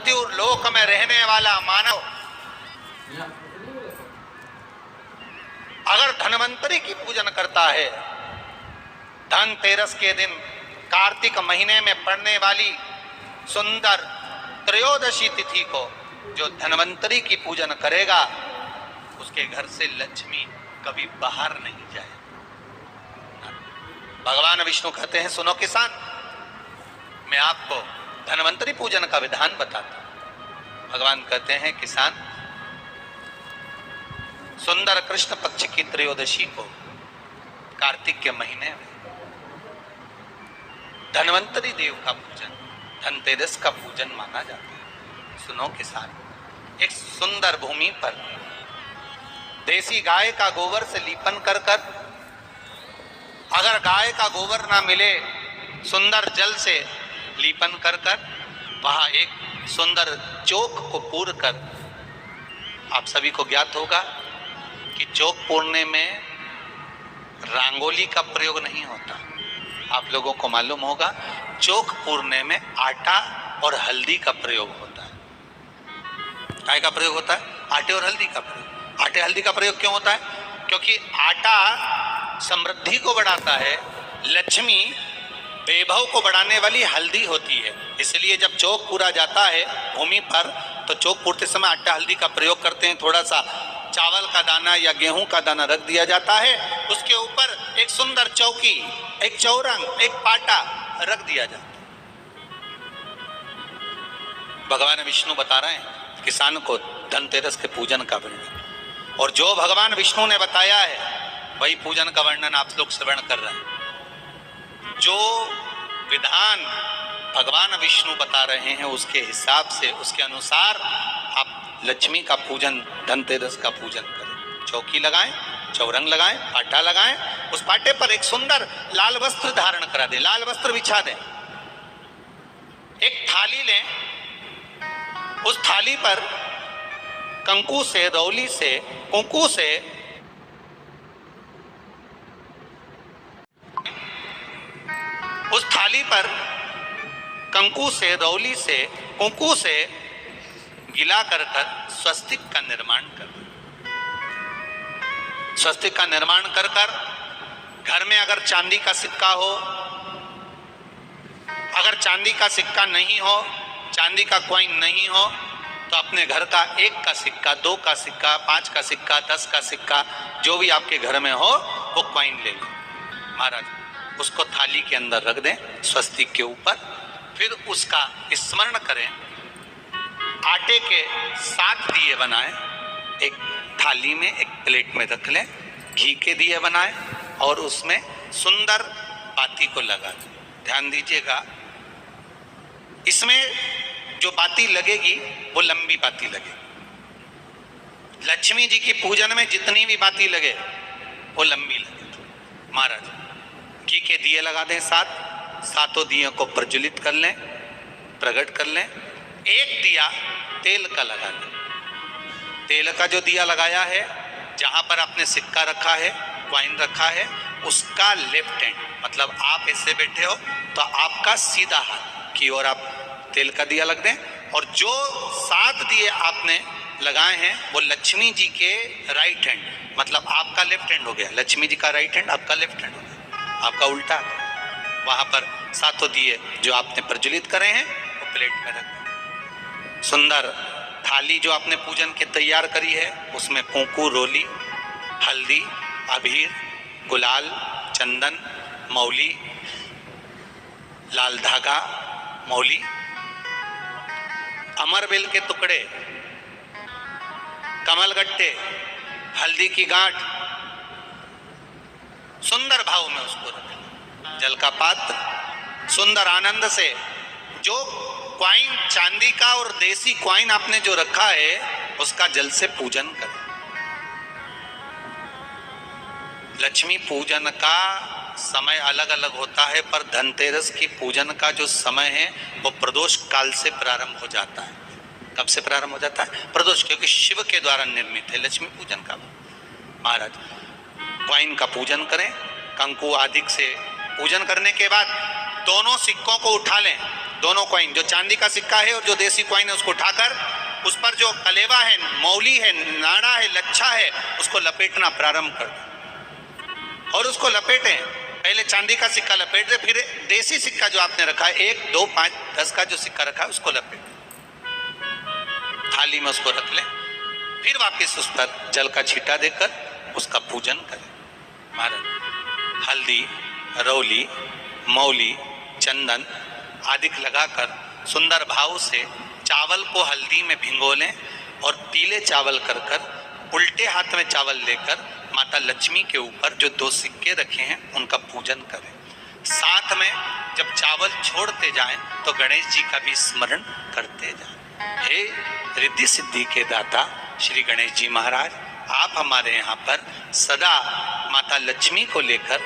मृत्यु लोक में रहने वाला मानव अगर धन्वंतरी की पूजन करता है, धनतेरस के दिन कार्तिक महीने में पड़ने वाली सुंदर त्रयोदशी तिथि को जो धन्वंतरी की पूजन करेगा, उसके घर से लक्ष्मी कभी बाहर नहीं जाए। भगवान विष्णु कहते हैं, सुनो किसान, मैं आपको धन्वंतरी पूजन का विधान बताता हूं। भगवान कहते हैं, किसान, सुंदर कृष्ण पक्ष की त्रयोदशी को कार्तिक के महीने में धन्वंतरी देव का पूजन, धनतेरस का पूजन माना जाता है। सुनो किसान, एक सुंदर भूमि पर देसी गाय का गोबर से लीपन कर कर, अगर गाय का गोबर ना मिले, सुंदर जल से लीपन कर कर वहां एक सुंदर चौक को पूर कर, आप सभी को ज्ञात होगा कि चौक पूरने में रंगोली का प्रयोग नहीं होता। आप लोगों को मालूम होगा, चौक पूरने में आटा और हल्दी का प्रयोग होता है। काय का प्रयोग होता है? आटे और हल्दी का प्रयोग। आटे हल्दी का प्रयोग क्यों होता है? क्योंकि आटा समृद्धि को बढ़ाता है, लक्ष्मी वैभव को बढ़ाने वाली हल्दी होती है। इसलिए जब चौक पूरा जाता है भूमि पर, तो चौक पूरते समय आटा हल्दी का प्रयोग करते हैं। थोड़ा सा चावल का दाना या गेहूं का दाना रख दिया जाता है, उसके ऊपर एक सुंदर चौकी, एक चौरंग, एक पाटा रख दिया जाता है। भगवान विष्णु बता रहे हैं किसान को धनतेरस के पूजन का वर्णन, और जो भगवान विष्णु ने बताया है वही पूजन का वर्णन आप लोग श्रवण कर रहे हैं। जो विधान भगवान विष्णु बता रहे हैं, उसके हिसाब से, उसके अनुसार आप लक्ष्मी का पूजन, धनतेरस का पूजन करें। चौकी लगाएं, चौरंग लगाएं, पाटा लगाएं, उस पाटे पर एक सुंदर लाल वस्त्र धारण करा दें, लाल वस्त्र बिछा दें। एक थाली लें, उस थाली पर कंकु से, रौली से, कुंकू से उस थाली पर कंकु से, रौली से, कुंकू से गिला कर स्वस्तिक का निर्माण कर। स्वस्तिक का निर्माण कर कर घर में अगर चांदी का सिक्का हो, अगर चांदी का सिक्का नहीं हो, चांदी का कॉइन नहीं हो, तो अपने घर का 1 का सिक्का, 2 का सिक्का, 5 का सिक्का, 10 का सिक्का, जो भी आपके घर में हो वो कॉइन ले लो महाराज, उसको थाली के अंदर रख दें स्वस्तिक के ऊपर। फिर उसका स्मरण करें, आटे के 7 दिए बनाएं, एक थाली में, एक प्लेट में रख लें, घी के दिए बनाएं और उसमें सुंदर बाती को लगा दें। ध्यान दीजिएगा, इसमें जो बाती लगेगी वो लंबी बाती लगेगी। लक्ष्मी जी की पूजन में जितनी भी बाती लगे वो लंबी लगे। महाराज घी के दिए लगा दें 7, सातों दियों को प्रज्वलित कर लें, प्रकट कर लें। एक दिया तेल का लगा लें। तेल का जो दिया लगाया है, जहां पर आपने सिक्का रखा है, कॉइन रखा है, उसका लेफ्ट हैंड, मतलब आप ऐसे बैठे हो तो आपका सीधा हाथ की ओर आप तेल का दिया लग दें। और जो 7 दिए आपने लगाए हैं वो लक्ष्मी जी के राइट हैंड, मतलब आपका लेफ्ट हैंड हो गया, लक्ष्मी जी का राइट हैंड, आपका लेफ्ट हैंड हो गया, आपका उल्टा। वहां पर 7 दिए जो आपने प्रज्वलित करे हैं वो प्लेट में रख दें। सुंदर थाली जो आपने पूजन के तैयार करी है, उसमें कुंकू, रोली, हल्दी, अबीर, गुलाल, चंदन, मौली, लाल धागा, मौली, अमरबेल के टुकड़े, कमलगट्टे, हल्दी की गांठ, सुंदर भाव में उसको रखें। जल का पात्र, सुंदर आनंद से जो क्वाइन चांदी का और देसी क्वाइन आपने जो रखा है उसका जल से पूजन करें। लक्ष्मी पूजन का समय अलग अलग होता है, पर धनतेरस की पूजन का जो समय है वो प्रदोष काल से प्रारंभ हो जाता है। कब से प्रारंभ हो जाता है? प्रदोष, क्योंकि शिव के द्वारा निर्मित है लक्ष्मी पूजन का। महाराज क्वाइन का पूजन करें, कंकु आदि से पूजन करने के बाद दोनों सिक्कों को उठा लें दोनों कॉइन, जो चांदी का सिक्का है और जो देसी कॉइन है, उसको उठाकर उस पर जो कलेवा है, मौली है, नाड़ा है, लच्छा है, उसको लपेटना प्रारंभ कर दो और उसको लपेटें। पहले चांदी का सिक्का लपेट दे, फिर देसी सिक्का जो आपने रखा है 1, 2, 5, 10 का जो सिक्का रखा है उसको लपेट, थाली में उसको रख लें। फिर वापस उस पर जल का छींटा देकर उसका पूजन करें। महाराज हल्दी, रौली, मौली, चंदन आदि लगाकर सुंदर भाव से चावल को हल्दी में भिगो लें और पीले चावल कर कर उल्टे हाथ में चावल लेकर माता लक्ष्मी के ऊपर जो 2 सिक्के रखे हैं उनका पूजन करें। साथ में जब चावल छोड़ते जाएं तो गणेश जी का भी स्मरण करते जाएं। हे रिद्धि सिद्धि के दाता श्री गणेश जी महाराज, आप हमारे यहाँ पर सदा माता लक्ष्मी को लेकर,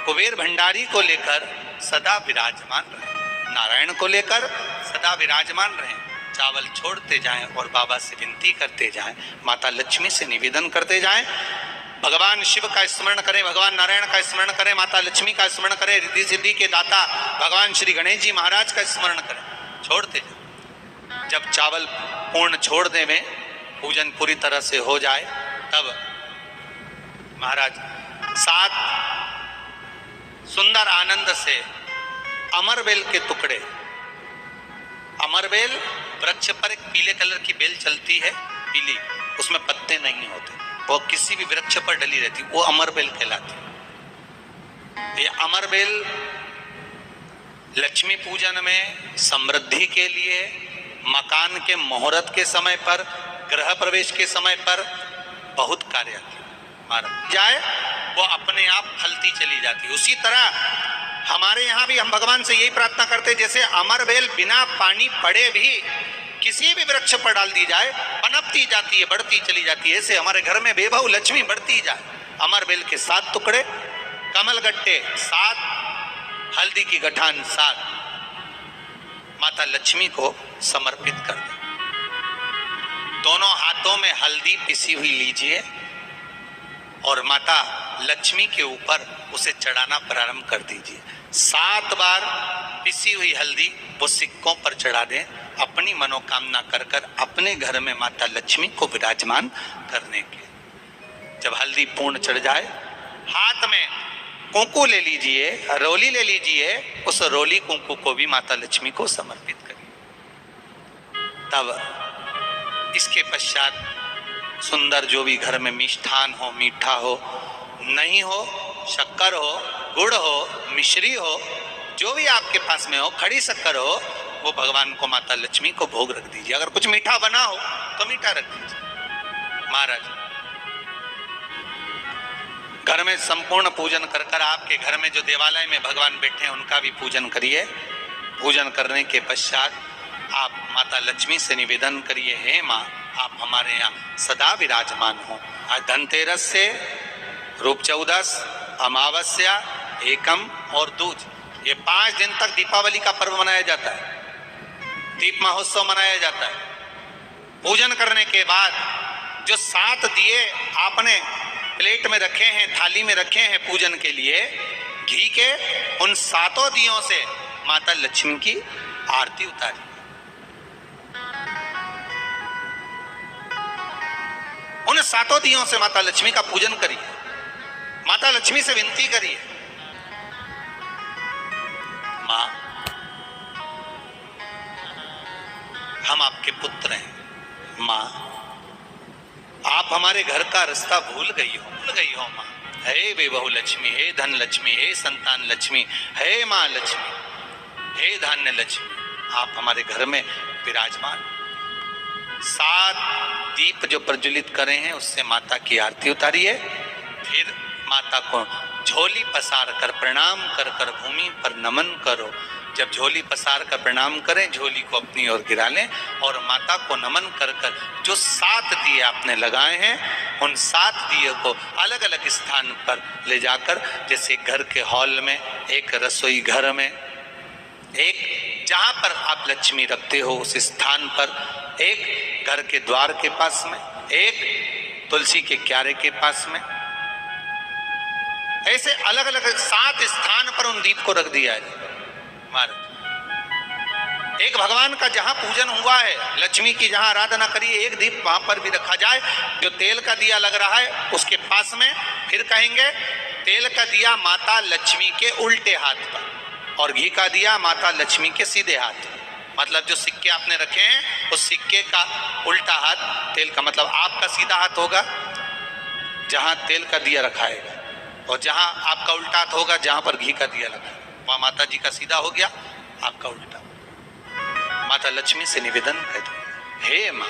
कुबेर भंडारी को लेकर सदा विराजमान रहें, नारायण को लेकर सदा विराजमान रहें। चावल छोड़ते जाएं और बाबा से विनती करते जाएं, माता लक्ष्मी से निवेदन करते जाएं। भगवान शिव का स्मरण करें, भगवान नारायण का स्मरण करें, माता लक्ष्मी का स्मरण करें, रिद्धि सिद्धि के दाता भगवान श्री गणेश जी महाराज का स्मरण करें। छोड़ते जाएं। जब चावल पूर्ण छोड़ दें, पूजन पूरी तरह से हो जाए, तब महाराज 7 सुंदर आनंद से अमरबेल के टुकड़े, अमरबेल वृक्ष पर एक पीले कलर की बेल चलती है, पीली, उसमें पत्ते नहीं होते, वो किसी भी वृक्ष पर डली रहती, वो अमरबेल कहलाती। ये अमरबेल लक्ष्मी पूजन में, समृद्धि के लिए, मकान के मुहूर्त के समय पर, गृह प्रवेश के समय पर बहुत कार्य आती जाए, वो अपने आप फलती चली जाती। उसी तरह हमारे यहाँ भी हम भगवान से यही प्रार्थना करते, जैसे अमरबेल बिना पानी पड़े भी किसी भी वृक्ष पर डाल दी जाए, पनपती जाती है, बढ़ती चली जाती है। ऐसे हमारे घर में बेबहू लक्ष्मी बढ़ती जाए। अमरबेल के 7 टुकड़े, कमलगट्टे 7, हल्दी की गठान 7, माता लक्ष्मी को समर्पित कर दें। दोनों हाथों में हल्दी पिसी हुई लीजिए और माता लक्ष्मी के ऊपर उसे चढ़ाना प्रारंभ कर दीजिए। 7 बार पिसी हुई हल्दी वो सिक्कों पर चढ़ा दें, अपनी मनोकामना कर कर अपने घर में माता लक्ष्मी को विराजमान करने के। जब हल्दी पूर्ण चढ़ जाए, हाथ में कुंकू ले लीजिए, रोली ले लीजिए, उस रोली कुंकू को भी माता लक्ष्मी को समर्पित करिए। तब इसके पश्चात सुंदर जो भी घर में मिष्ठान हो, मीठा हो, नहीं हो, शक्कर हो, गुड़ हो, मिश्री हो, जो भी आपके पास में हो, खड़ी शक्कर हो, वो भगवान को, माता लक्ष्मी को भोग रख दीजिए। अगर कुछ मीठा बना हो तो मीठा रख दीजिए। महाराज घर में संपूर्ण पूजन कर कर आपके घर में जो देवालय में भगवान बैठे हैं उनका भी पूजन करिए। पूजन करने के पश्चात आप माता लक्ष्मी से निवेदन करिए, हे माँ, आप हमारे यहाँ सदा विराजमान हो। आज धनतेरस से रूप चौदस, अमावस्या, एकम और दूज, ये 5 दिन तक दीपावली का पर्व मनाया जाता है, दीप महोत्सव मनाया जाता है। पूजन करने के बाद जो 7 दिए आपने प्लेट में रखे हैं, थाली में रखे हैं पूजन के लिए, घी के, उन 7 दियों से माता लक्ष्मी की आरती उतारी। उन 7 दियों से माता लक्ष्मी का पूजन करिए, माता लक्ष्मी से विनती करिए, माँ हम आपके पुत्र हैं, माँ आप हमारे घर का रास्ता भूल गई हो माँ। हे बेबहू लक्ष्मी, हे धन लक्ष्मी, हे संतान लक्ष्मी, हे माँ लक्ष्मी, हे धान्य लक्ष्मी, आप हमारे घर में विराजमान। 7 दीप जो प्रज्वलित करे हैं उससे माता की आरती उतारिए। फिर माता को झोली पसार कर प्रणाम कर कर भूमि पर नमन करो। जब झोली पसार कर प्रणाम करें, झोली को अपनी ओर गिरा लें और माता को नमन कर कर जो 7 दिए आपने लगाए हैं, उन 7 दिए को अलग अलग स्थान पर ले जाकर, जैसे घर के हॉल में, एक रसोई घर में, एक जहां पर आप लक्ष्मी रखते हो उस स्थान पर, एक घर के द्वार के पास में, एक तुलसी के क्यारे के पास में, ऐसे अलग अलग 7 स्थान पर उन दीप को रख दिया है। एक भगवान का जहां पूजन हुआ है, लक्ष्मी की जहां आराधना करिए, एक दीप वहां पर भी रखा जाए। जो तेल का दिया लग रहा है उसके पास में, फिर कहेंगे तेल का दिया माता लक्ष्मी के उल्टे हाथ पर और घी का दिया माता लक्ष्मी के सीधे हाथ। मतलब जो सिक्के आपने रखे हैं उस सिक्के का उल्टा हाथ तेल का, मतलब आपका सीधा हाथ होगा जहां तेल का दिया रखाएगा, और जहां आपका उल्टा हाथ होगा जहां पर घी का दिया लगा, वहां माता जी का सीधा हो गया, आपका उल्टा। माता लक्ष्मी से निवेदन कर दो, हे माँ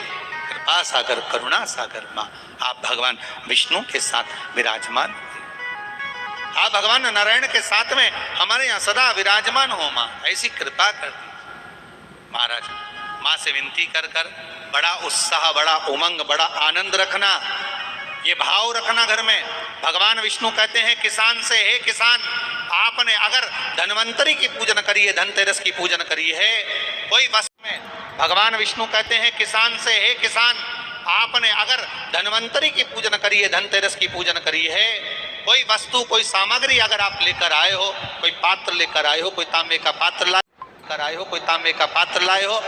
कृपा सागर करुणा सागर माँ, आप भगवान विष्णु के साथ विराजमान, आप भगवान नारायण के साथ में हमारे यहाँ सदा विराजमान हो माँ, ऐसी कृपा कर दी। महाराज माँ से विनती कर कर बड़ा उत्साह, बड़ा उमंग, बड़ा आनंद रखना, ये भाव रखना घर में। भगवान विष्णु कहते हैं किसान से, हे किसान आपने अगर धन्वंतरी की पूजन करी है, धनतेरस की पूजन करी है, कोई वस्तु में भगवान विष्णु कहते हैं किसान से, हे किसान आपने अगर धन्वंतरी की पूजन करी है, धनतेरस की पूजन करी है, कोई वस्तु कोई सामग्री अगर आप लेकर आए हो, कोई पात्र लेकर आए हो, कोई तांबे का पात्र लेकर आए हो, कोई तांबे का पात्र लाए हो,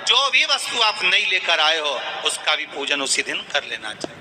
जो भी वस्तु आप नहीं लेकर आए हो उसका भी पूजन उसी दिन कर लेना चाहिए।